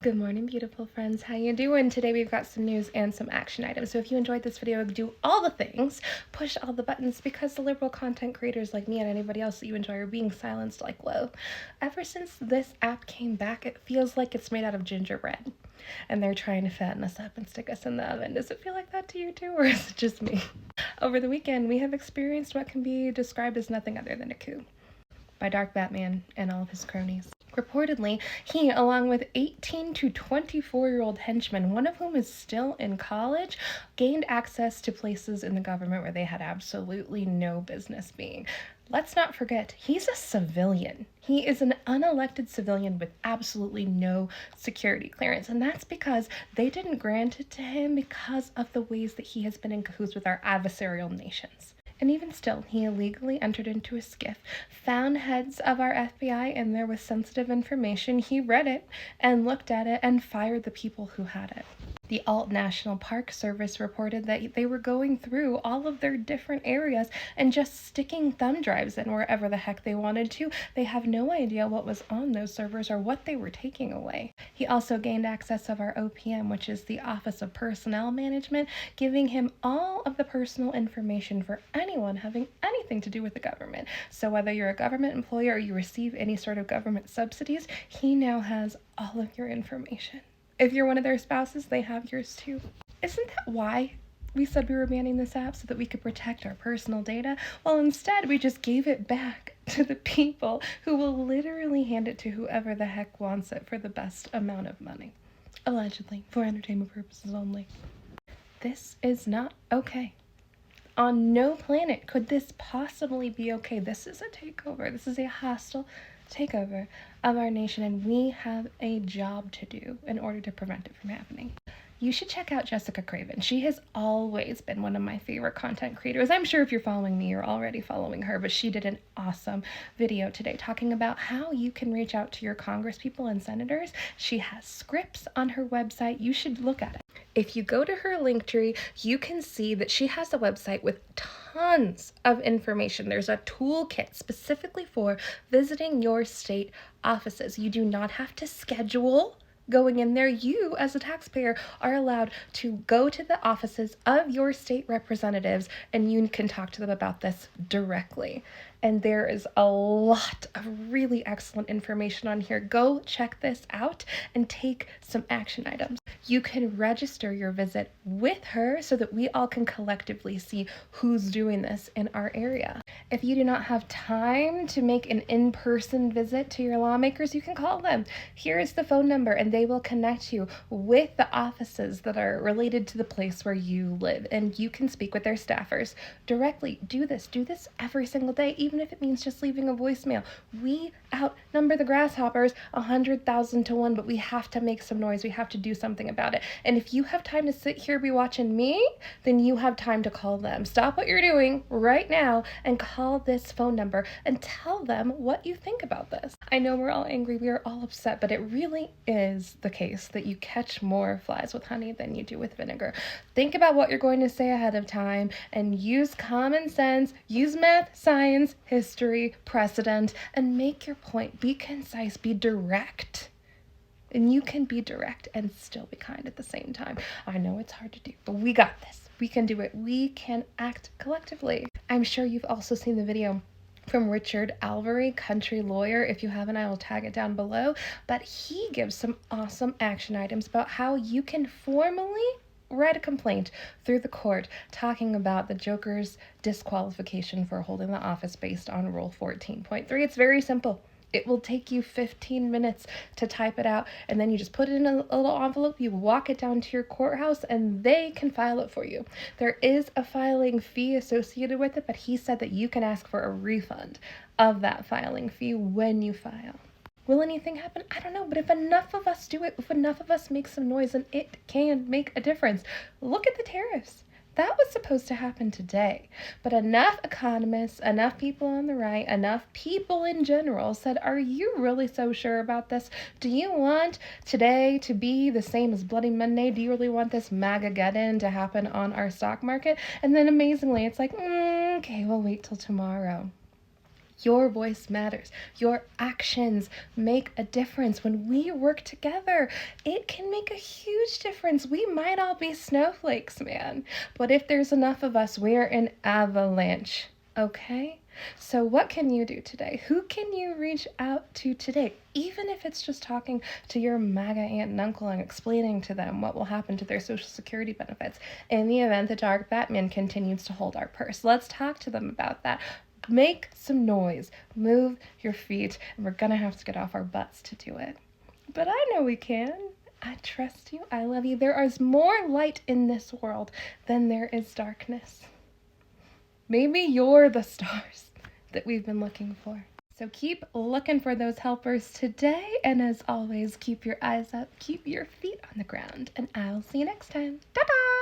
Good morning, beautiful friends. How you doing? Today we've got some news and some action items. So if you enjoyed this video, do all the things, push all the buttons, because the liberal content creators like me and anybody else that you enjoy are being silenced like whoa. Ever since this app came back, it feels like it's made out of gingerbread. And they're trying to fatten us up and stick us in the oven. Does it feel like that to you too, or is it just me? Over the weekend, we have experienced what can be described as nothing other than a coup by Dark Batman and all of his cronies. Reportedly, he, along with 18 to 24-year-old henchmen, one of whom is still in college, gained access to places in the government where they had absolutely no business being. Let's not forget, he's a civilian. He is an unelected civilian with absolutely no security clearance, and that's because they didn't grant it to him because of the ways that he has been in cahoots with our adversarial nations. And even still, he illegally entered into a SCIF, found heads of our FBI, and there was sensitive information. He read it and looked at it and fired the people who had it. The Alt National Park Service reported that they were going through all of their different areas and just sticking thumb drives in wherever the heck they wanted to. They have no idea what was on those servers or what they were taking away. He also gained access of our OPM, which is the Office of Personnel Management, giving him all of the personal information for anyone having anything to do with the government. So whether you're a government employee or you receive any sort of government subsidies, he now has all of your information. If you're one of their spouses, they have yours too. Isn't that why we said we were banning this app, so that we could protect our personal data? Well, instead, we just gave it back to the people who will literally hand it to whoever the heck wants it for the best amount of money. Allegedly, for entertainment purposes only. This is not okay. On no planet could this possibly be okay. This is a takeover. This is a hostile takeover of our nation, and we have a job to do in order to prevent it from happening. You should check out Jessica Craven. She has always been one of my favorite content creators. I'm sure if you're following me, you're already following her, but she did an awesome video today talking about how you can reach out to your congresspeople and senators. She has scripts on her website. You should look at it. If you go to her Linktree, you can see that she has a website with tons of information. There's a toolkit specifically for visiting your state offices. You do not have to schedule going in there. You, as a taxpayer, are allowed to go to the offices of your state representatives and you can talk to them about this directly. And there is a lot of really excellent information on here. Go check this out and take some action items. You can register your visit with her so that we all can collectively see who's doing this in our area. If you do not have time to make an in-person visit to your lawmakers, you can call them. Here is the phone number, and they will connect you with the offices that are related to the place where you live, and you can speak with their staffers directly. Do this every single day, even if it means just leaving a voicemail. We outnumber the grasshoppers 100,000 to 1, but we have to make some noise. We have to do something about it. And if you have time to sit here be watching me, then you have time to call them. Stop what you're doing right now and call this phone number and tell them what you think about this. I know we're all angry, we are all upset, but it really is the case that you catch more flies with honey than you do with vinegar. Think about what you're going to say ahead of time and use common sense, use math, science, history, precedent, and make your point. Be concise, be direct. And you can be direct and still be kind at the same time. I know it's hard to do, but we got this. We can do it. We can act collectively. I'm sure you've also seen the video from Richard Alvary, country lawyer. If you haven't, I will tag it down below. But he gives some awesome action items about how you can formally write a complaint through the court talking about the Joker's disqualification for holding the office based on Rule 14.3. It's very simple. It will take you 15 minutes to type it out, and then you just put it in a little envelope, you walk it down to your courthouse, and they can file it for you. There is a filing fee associated with it, but he said that you can ask for a refund of that filing fee when you file. Will anything happen? I don't know, but if enough of us do it, if enough of us make some noise, then it can make a difference. Look at the tariffs. That was supposed to happen today, but enough economists, enough people on the right, enough people in general said, are you really so sure about this? Do you want today to be the same as Bloody Monday? Do you really want this MAGAgeddon to happen on our stock market? And then amazingly, it's like, okay, we'll wait till tomorrow. Your voice matters. Your actions make a difference. When we work together, it can make a huge difference. We might all be snowflakes, man, but if there's enough of us, we're an avalanche, okay? So what can you do today? Who can you reach out to today? Even if it's just talking to your MAGA aunt and uncle and explaining to them what will happen to their Social Security benefits in the event the dark Batman continues to hold our purse. Let's talk to them about that. Make some noise, move your feet, and we're gonna have to get off our butts to do it. But I know we can. I trust you. I love you. There is more light in this world than there is darkness. Maybe you're the stars that we've been looking for. So keep looking for those helpers today, and as always, keep your eyes up, keep your feet on the ground, and I'll see you next time. Ta-da!